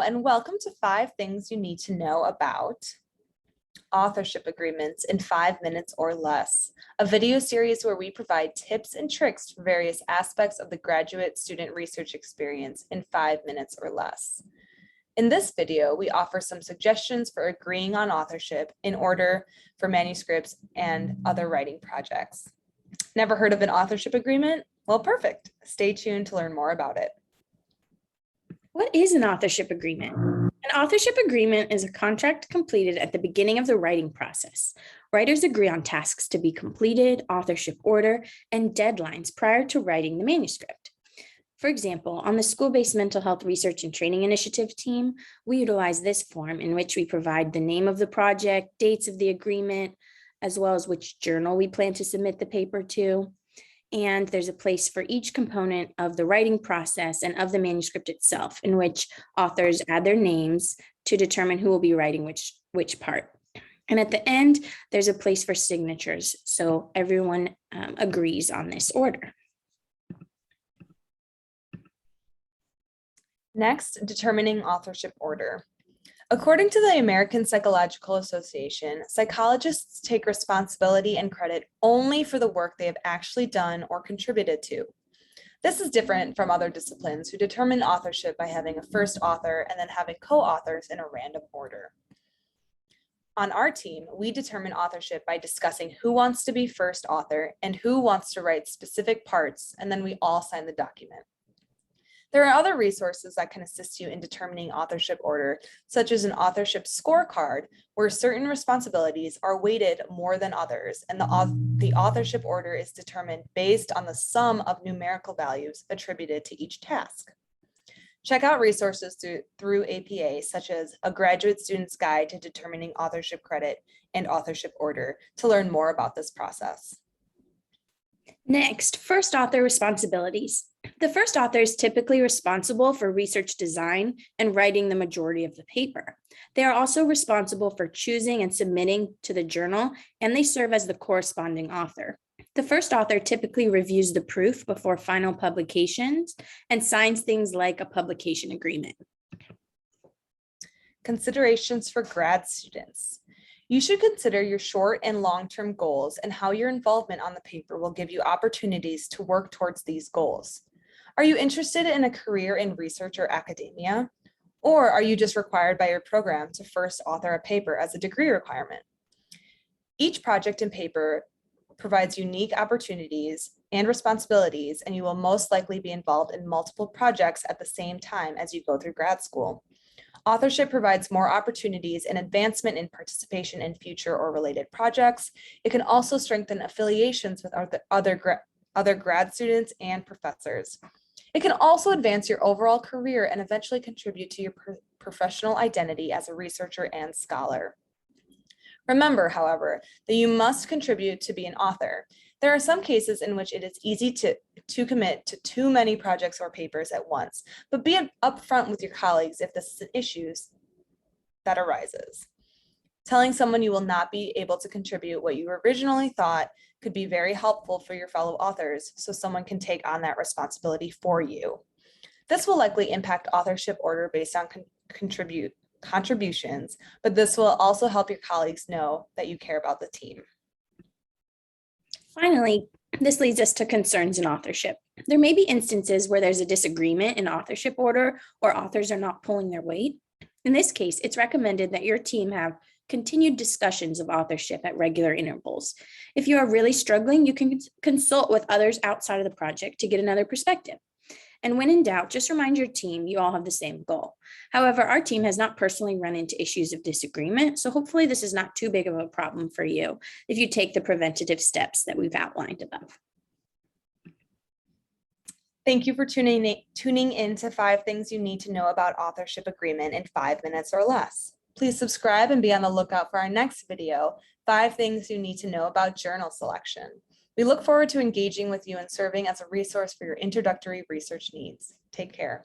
and welcome to 5 things you need to know about authorship agreements in 5 minutes or less, a video series where we provide tips and tricks for various aspects of the graduate student research experience in 5 minutes or less. In this video, we offer some suggestions for agreeing on authorship in order for manuscripts and other writing projects. Never heard of an authorship agreement? Well, perfect. Stay tuned to learn more about it. What is an authorship agreement? An authorship agreement is a contract completed at the beginning of the writing process. Writers agree on tasks to be completed, authorship order, and deadlines prior to writing the manuscript. For example, on the School-Based Mental Health Research and Training Initiative team, we utilize this form in which we provide the name of the project, dates of the agreement, as well as which journal we plan to submit the paper to. And there's a place for each component of the writing process and of the manuscript itself, in which authors add their names to determine who will be writing which part. And at the end, there's a place for signatures, so everyone agrees on this order. Next, determining authorship order. According to the American Psychological Association, psychologists take responsibility and credit only for the work they have actually done or contributed to. This is different from other disciplines who determine authorship by having a first author and then having co-authors in a random order. On our team, we determine authorship by discussing who wants to be first author and who wants to write specific parts, and then we all sign the document. There are other resources that can assist you in determining authorship order, such as an authorship scorecard, where certain responsibilities are weighted more than others, and the authorship order is determined based on the sum of numerical values attributed to each task. Check out resources through APA, such as A Graduate Student's Guide to Determining Authorship Credit and Authorship Order, to learn more about this process. Next, first author responsibilities. The first author is typically responsible for research design and writing the majority of the paper. They are also responsible for choosing and submitting to the journal, and they serve as the corresponding author. The first author typically reviews the proof before final publications and signs things like a publication agreement. Considerations for grad students. You should consider your short and long-term goals and how your involvement on the paper will give you opportunities to work towards these goals. Are you interested in a career in research or academia? Or are you just required by your program to first author a paper as a degree requirement? Each project and paper provides unique opportunities and responsibilities, and you will most likely be involved in multiple projects at the same time as you go through grad school. Authorship provides more opportunities and advancement in participation in future or related projects. It can also strengthen affiliations with other grad students and professors. It can also advance your overall career and eventually contribute to your professional identity as a researcher and scholar. Remember, however, that you must contribute to be an author. There are some cases in which it is easy to commit to too many projects or papers at once, but be upfront with your colleagues if this is an issue that arises. Telling someone you will not be able to contribute what you originally thought could be very helpful for your fellow authors, so someone can take on that responsibility for you. This will likely impact authorship order based on contributions, but this will also help your colleagues know that you care about the team. Finally, this leads us to concerns in authorship. There may be instances where there's a disagreement in authorship order or authors are not pulling their weight. In this case, it's recommended that your team have continued discussions of authorship at regular intervals. If you are really struggling, you can consult with others outside of the project to get another perspective. And when in doubt, just remind your team you all have the same goal. However, our team has not personally run into issues of disagreement, so hopefully this is not too big of a problem for you if you take the preventative steps that we've outlined above. Thank you for tuning in to 5 things you need to know about authorship agreement in 5 minutes or less. Please subscribe and be on the lookout for our next video, 5 things you need to know about journal selection. We look forward to engaging with you and serving as a resource for your introductory research needs. Take care.